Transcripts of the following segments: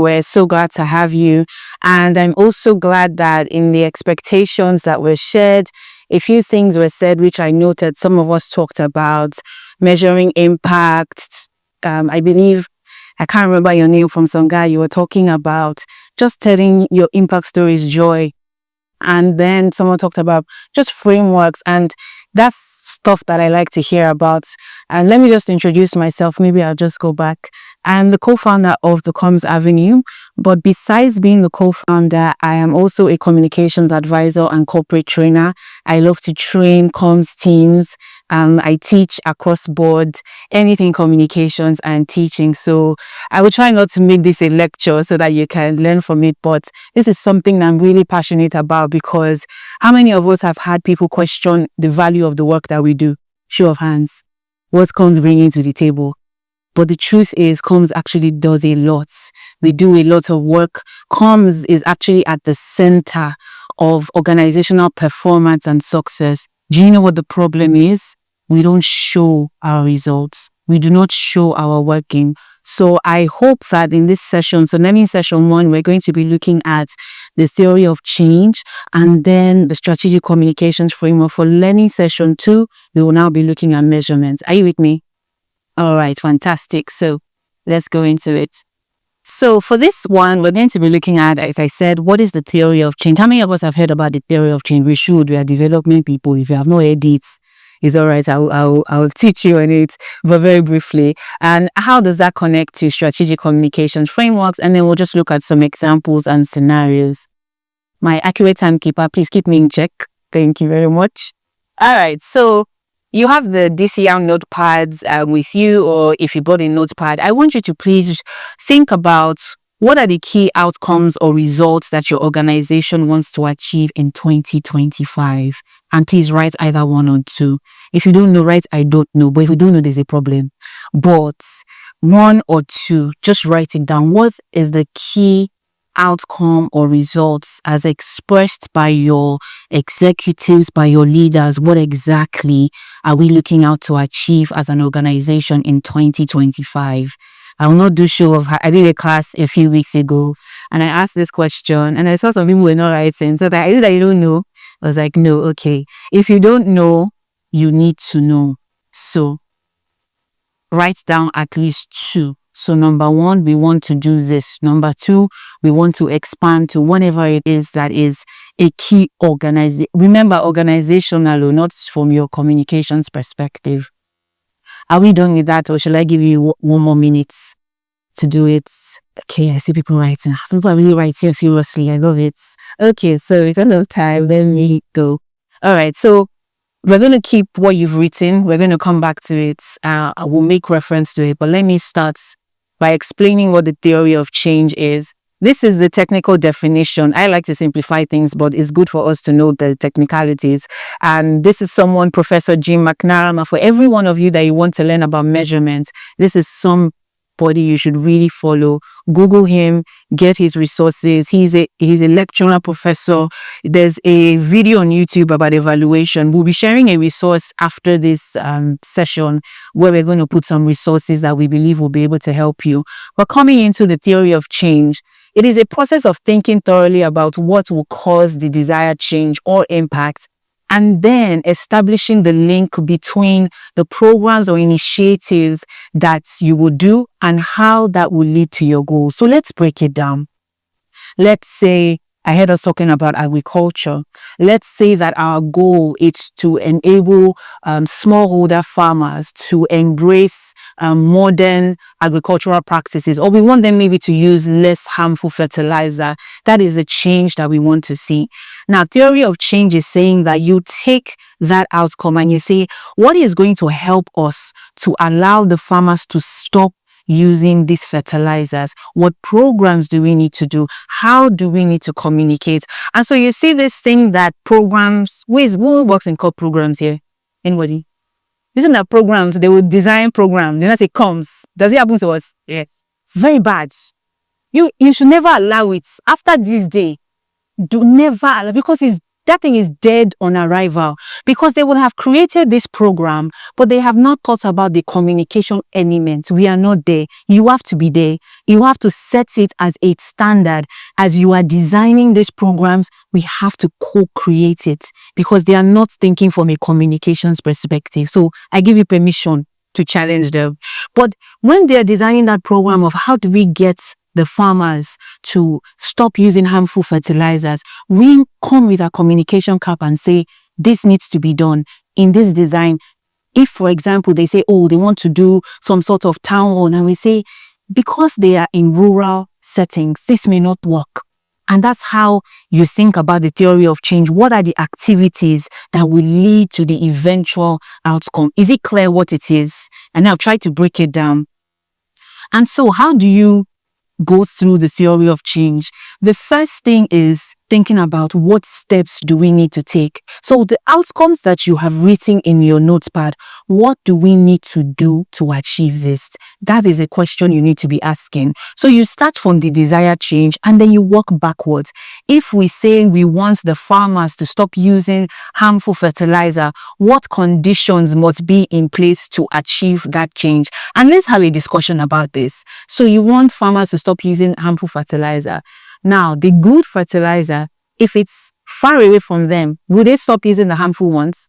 We're so glad to have you. And I'm also glad that in the expectations that were shared, a few things were said, which I noted. Some of us talked about measuring impact. I believe, I can't remember your name, from some guy, you were talking about just telling your impact stories joy. And then someone talked about just frameworks, and that's stuff that I like to hear about. And let me just introduce myself. Maybe I'll just go back. I'm the co-founder of the Comms Avenue, but besides being the co-founder, I am also a communications advisor and corporate trainer. I love to train comms teams. I teach across board, anything communications and teaching. So I will try not to make this a lecture so that you can learn from it, but this is something I'm really passionate about, because how many of us have had people question the value of the work that we do? Show of hands. What Comms bringing to the table? But the truth is, Comms actually does a lot. We do a lot of work. Comms is actually at the center of organizational performance and success. Do you know what the problem is? We don't show our results. We do not show our working. So I hope that in this session, so learning session 1, we're going to be looking at the theory of change and then the strategic communications framework. For learning session 2, we will now be looking at measurements. Are you with me? All right, fantastic. So let's go into it. So for this one, we're going to be looking at, if I said, what is the theory of change? How many of us have heard about the theory of change? We should. We are development people. If you have no edits, it's all right. I'll teach you on it, but very briefly. And how does that connect to strategic communications frameworks? And then we'll just look at some examples and scenarios. My accurate timekeeper, please keep me in check. Thank you very much. All right. So you have the DCR notepads with you, or if you brought a notepad, I want you to please think about what are the key outcomes or results that your organization wants to achieve in 2025. And please write either 1 or 2. If you don't know, write I don't know. But if you don't know, there's a problem. But 1 or 2, just write it down. What is the key outcome or results as expressed by your executives, by your leaders? What exactly are we looking out to achieve as an organization in 2025? I will not do show of. I did a class a few weeks ago and I asked this question and I saw some people were not writing. So that I did that you don't know. I was like, no, okay. If you don't know, you need to know. So write down at least 2. So number 1, we want to do this. Number 2, we want to expand to whatever it is that is a key organization. Remember, organizational, not from your communications perspective. Are we done with that, or shall I give you 1 more minute to do it? Okay, I see people writing. Some people are really writing furiously. I love it. Okay, so we don't have time. Let me go. All right, so we're going to keep what you've written. We're going to come back to it. I will make reference to it, but let me start by explaining what the theory of change is. This is the technical definition. I like to simplify things, but it's good for us to know the technicalities. And this is someone, Professor Jim McNamara. For every one of you that you want to learn about measurement, this is somebody you should really follow. Google him, get his resources. He's a lecturer, professor. There's a video on YouTube about evaluation. We'll be sharing a resource after this session where we're going to put some resources that we believe will be able to help you. But coming into the theory of change, it is a process of thinking thoroughly about what will cause the desired change or impact, and then establishing the link between the programs or initiatives that you will do and how that will lead to your goals. So let's break it down. Let's say I heard us talking about agriculture. Let's say that our goal is to enable smallholder farmers to embrace modern agricultural practices, or we want them maybe to use less harmful fertilizer. That is the change that we want to see. Now, theory of change is saying that you take that outcome and you say, what is going to help us to allow the farmers to stop using these fertilizers? What programs do we need to do? How do we need to communicate? And so you see this thing that programs, who works in core programs here? Anybody? Isn't that programs? They will design programs. Then I say comes. Does it happen to us? Yes. It's very bad. You should never allow it. After this day, do never allow, because it's that thing is dead on arrival, because they would have created this program, but they have not thought about the communication element. We are not there. You have to be there. You have to set it as a standard. As you are designing these programs, we have to co-create it, because they are not thinking from a communications perspective. So I give you permission to challenge them. But when they're designing that program of how do we get the farmers to stop using harmful fertilizers, we come with a communication cap and say, this needs to be done in this design. If, for example, they say, oh, they want to do some sort of town hall, and we say, because they are in rural settings, this may not work. And that's how you think about the theory of change. What are the activities that will lead to the eventual outcome? Is it clear what it is? And I'll try to break it down. And so how do you go through the theory of change? The first thing is thinking about what steps do we need to take. So the outcomes that you have written in your notepad, what do we need to do to achieve this? That is a question you need to be asking. So you start from the desired change and then you work backwards. If we say we want the farmers to stop using harmful fertilizer, what conditions must be in place to achieve that change? And let's have a discussion about this. So you want farmers to stop using harmful fertilizer. Now, the good fertilizer, if it's far away from them, will they stop using the harmful ones?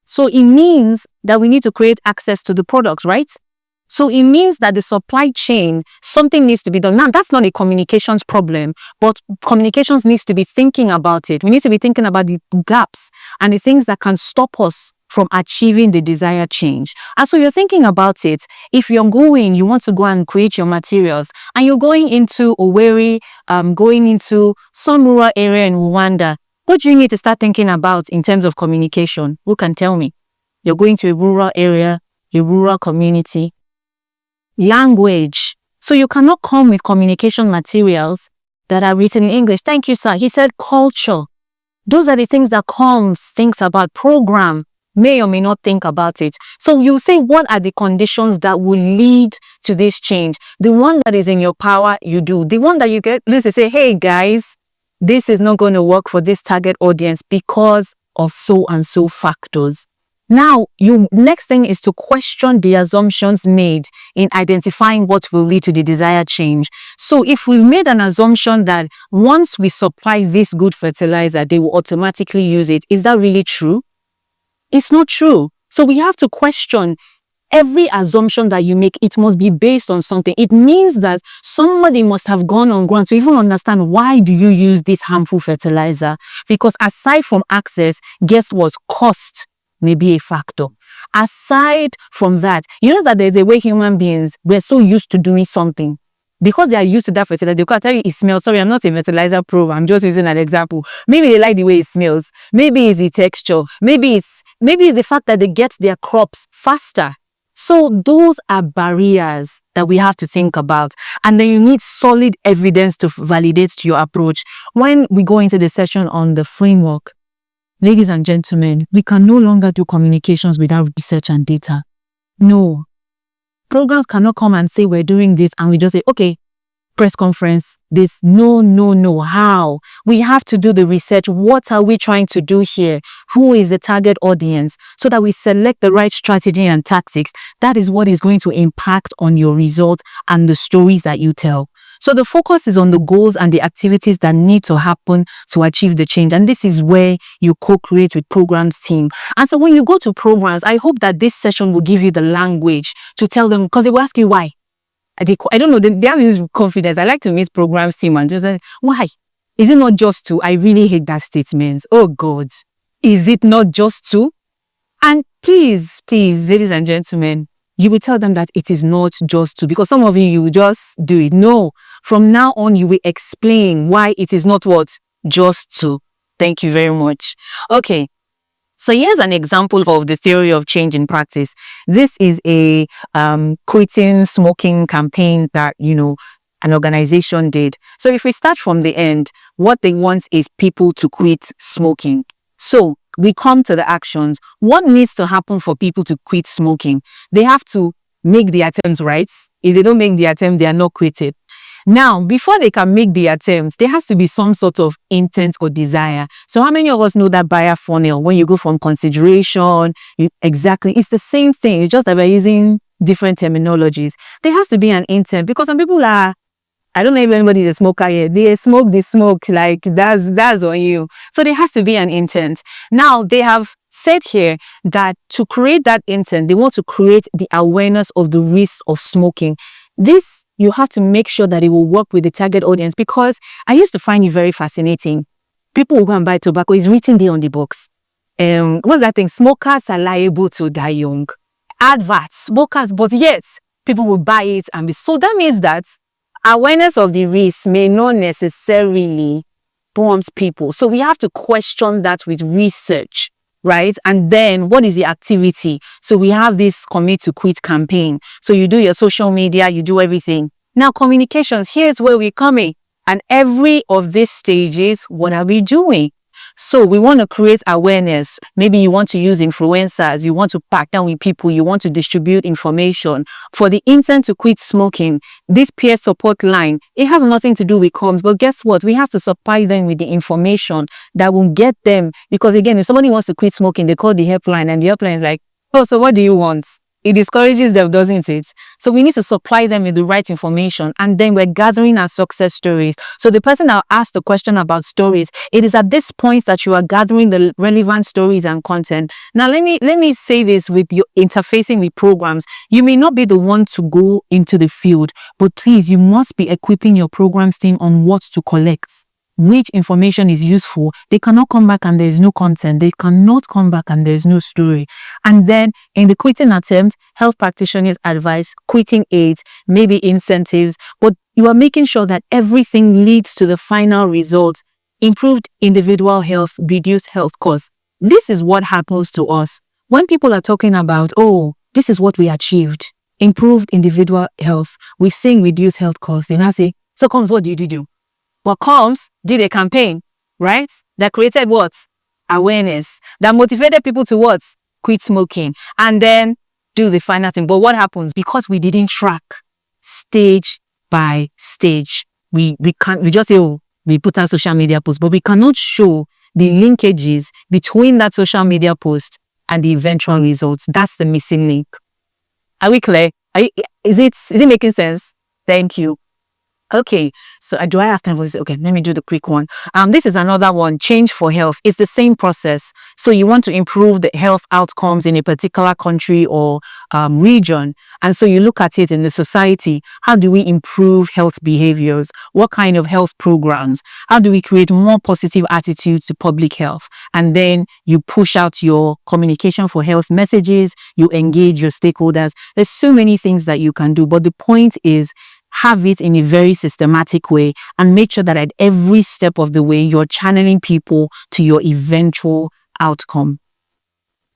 So it means that we need to create access to the products, right? So it means that the supply chain, something needs to be done. Now, that's not a communications problem, but communications needs to be thinking about it. We need to be thinking about the gaps and the things that can stop us from achieving the desired change. And so you're thinking about it. If you want to go and create your materials, and you're going into Owerri, going into some rural area in Rwanda, what do you need to start thinking about in terms of communication? Who can tell me? You're going to a rural area, a rural community. Language. So you cannot come with communication materials that are written in English. Thank you, sir. He said culture. Those are the things that thinks about program, may or may not think about it. So you say, what are the conditions that will lead to this change? The one that is in your power, you do. The one that you get, let's say, hey guys, this is not going to work for this target audience because of so and so factors. Now, next thing is to question the assumptions made in identifying what will lead to the desired change. So if we've made an assumption that once we supply this good fertilizer, they will automatically use it, is that really true? It's not true. So we have to question every assumption that you make. It must be based on something. It means that somebody must have gone on ground to even understand, why do you use this harmful fertilizer? Because aside from access, guess what? Cost may be a factor. Aside from that, you know that there's a way human beings, we're so used to doing something. Because they are used to that fertilizer, they can tell you it smells. Sorry, I'm not a fertilizer pro. I'm just using an example. Maybe they like the way it smells. Maybe it's the texture. Maybe it's the fact that they get their crops faster. So those are barriers that we have to think about. And then you need solid evidence to validate your approach. When we go into the session on the framework, ladies and gentlemen, we can no longer do communications without research and data. No. Programs cannot come and say we're doing this and we just say, okay, press conference, this. No. How? We have to do the research. What are we trying to do here? Who is the target audience? So that we select the right strategy and tactics. That is what is going to impact on your results and the stories that you tell. So the focus is on the goals and the activities that need to happen to achieve the change. And this is where you co-create with programs team. And so when you go to programs, I hope that this session will give you the language to tell them, because they will ask you why. I don't know, they have this confidence. I like to meet programs team and just say, why? Is it not just two? I really hate that statement. Oh God, is it not just two? And please, ladies and gentlemen, you will tell them that it is not just two, because some of you will just do it. No, from now on, you will explain why it is not what? Just two. Thank you very much. Okay. So here's an example of the theory of change in practice. This is a quitting smoking campaign that, an organization did. So if we start from the end, what they want is people to quit smoking. So we come to the actions. What needs to happen for people to quit smoking? They have to make the attempt, right? If they don't make the attempt, they are not quitting. Now, before they can make the attempts, there has to be some sort of intent or desire. So how many of us know that buyer funnel? When you go from consideration, exactly, it's the same thing. It's just that we're using different terminologies. There has to be an intent, because some people are, I don't know if anybody is a smoker here. They smoke, like that's on you. So there has to be an intent. Now, they have said here that to create that intent, they want to create the awareness of the risk of smoking. This, you have to make sure that it will work with the target audience, because I used to find it very fascinating. People will go and buy tobacco. It's written there on the box. What's that thing? Smokers are liable to die young. Adverts, smokers, but yet people will buy it and be. So that means that awareness of the risk may not necessarily prompt people. So we have to question that with research, right? And then what is the activity? So we have this commit to quit campaign. So you do your social media, you do everything. Now communications, here's where we're coming. And every of these stages, what are we doing? So we want to create awareness. Maybe you want to use influencers, you want to partner with people, you want to distribute information. For the intent to quit smoking, this peer support line, it has nothing to do with comms, but guess what? We have to supply them with the information that will get them. Because again, if somebody wants to quit smoking, they call the helpline, and the helpline is like, oh, so what do you want? It discourages them, doesn't it? So we need to supply them with the right information, and then we're gathering our success stories. So the person that asked the question about stories, it is at this point that you are gathering the relevant stories and content. Now, let me say this with your interfacing with programs. You may not be the one to go into the field, but please, you must be equipping your programs team on what to collect. Which information is useful. They cannot come back and there's no content. They cannot come back and there's no story. And then in the quitting attempt, health practitioners advise quitting aids, maybe incentives, but you are making sure that everything leads to the final result: improved individual health, reduced health costs. This is what happens to us when people are talking about, oh, this is what we achieved: improved individual health. We've seen reduced health costs. They now say, so comes, what do you do? But Combs did a campaign, right? That created what? Awareness. That motivated people to what? Quit smoking. And then do the final thing. But what happens? Because we didn't track stage by stage. We just say, oh, we put out social media posts, but we cannot show the linkages between that social media post and the eventual results. That's the missing link. Are we clear? Is it making sense? Thank you. Okay, so do I have time for this? Okay, let me do the quick one. This is another one, change for health. It's the same process. So you want to improve the health outcomes in a particular country or region. And so you look at it in the society. How do we improve health behaviors? What kind of health programs? How do we create more positive attitudes to public health? And then you push out your communication for health messages. You engage your stakeholders. There's so many things that you can do. But the point is, have it in a very systematic way and make sure that at every step of the way, you're channeling people to your eventual outcome.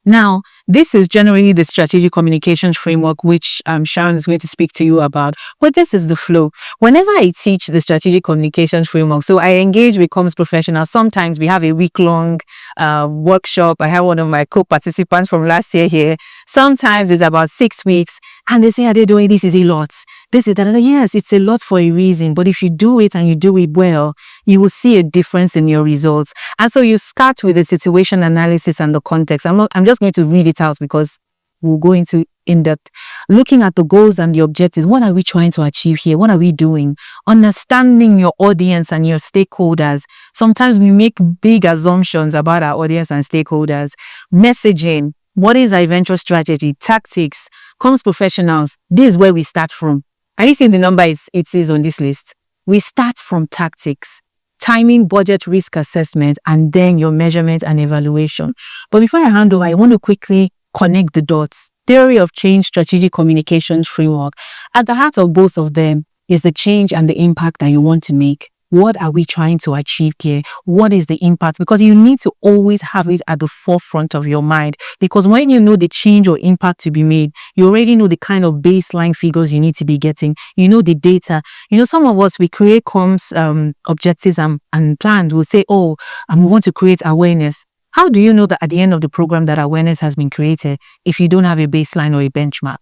Now, this is generally the strategic communications framework, which Sharon is going to speak to you about. But this is the flow. Whenever I teach the strategic communications framework, so I engage with comms professionals. Sometimes we have a week-long workshop. I have one of my co-participants from last year here. Sometimes it's about 6 weeks, and they say, Adedoyin, this is a lot. This is that. Yes, it's a lot for a reason. But if you do it and you do it well, you will see a difference in your results. And so you start with the situation analysis and the context. I'm just going to read it out because we'll go into in-depth. Looking at the goals and the objectives. What are we trying to achieve here? What are we doing? Understanding your audience and your stakeholders. Sometimes we make big assumptions about our audience and stakeholders. Messaging. What is our eventual strategy? Tactics. Comms professionals. This is where we start from. Are you seeing the number it is on this list? We start from tactics, timing, budget, risk assessment, and then your measurement and evaluation. But before I hand over, I want to quickly connect the dots. Theory of change, strategic communications framework. At the heart of both of them is the change and the impact that you want to make. What are we trying to achieve here? What is the impact? Because you need to always have it at the forefront of your mind. Because when you know the change or impact to be made, you already know the kind of baseline figures you need to be getting. You know the data. You know, some of us, we create comms objectives and plans. We'll say, oh, we want to create awareness. How do you know that at the end of the program that awareness has been created if you don't have a baseline or a benchmark?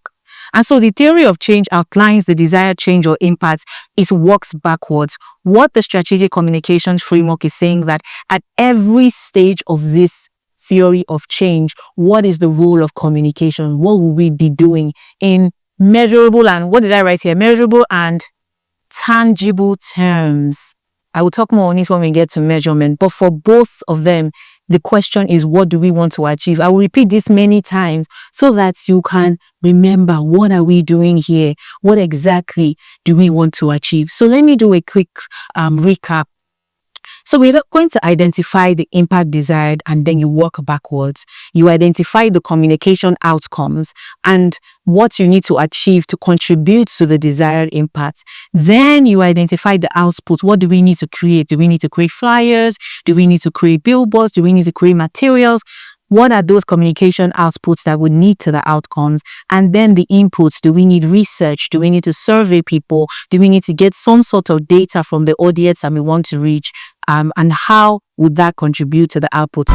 And so the theory of change outlines the desired change or impact. It works backwards. What the strategic communication framework is saying that at every stage of this theory of change, what is the role of communication? What will we be doing in measurable and, what did I write here? Measurable and tangible terms. I will talk more on it when we get to measurement, but for both of them, the question is, what do we want to achieve? I will repeat this many times so that you can remember, what are we doing here? What exactly do we want to achieve? So let me do a quick recap. So we're going to identify the impact desired, and then you work backwards. You identify the communication outcomes and what you need to achieve to contribute to the desired impact. Then you identify the output. What do we need to create? Do we need to create flyers? Do we need to create billboards? Do we need to create materials? What are those communication outputs that would lead to the outcomes? And then the inputs. Do we need research? Do we need to survey people? Do we need to get some sort of data from the audience that we want to reach? And how would that contribute to the output?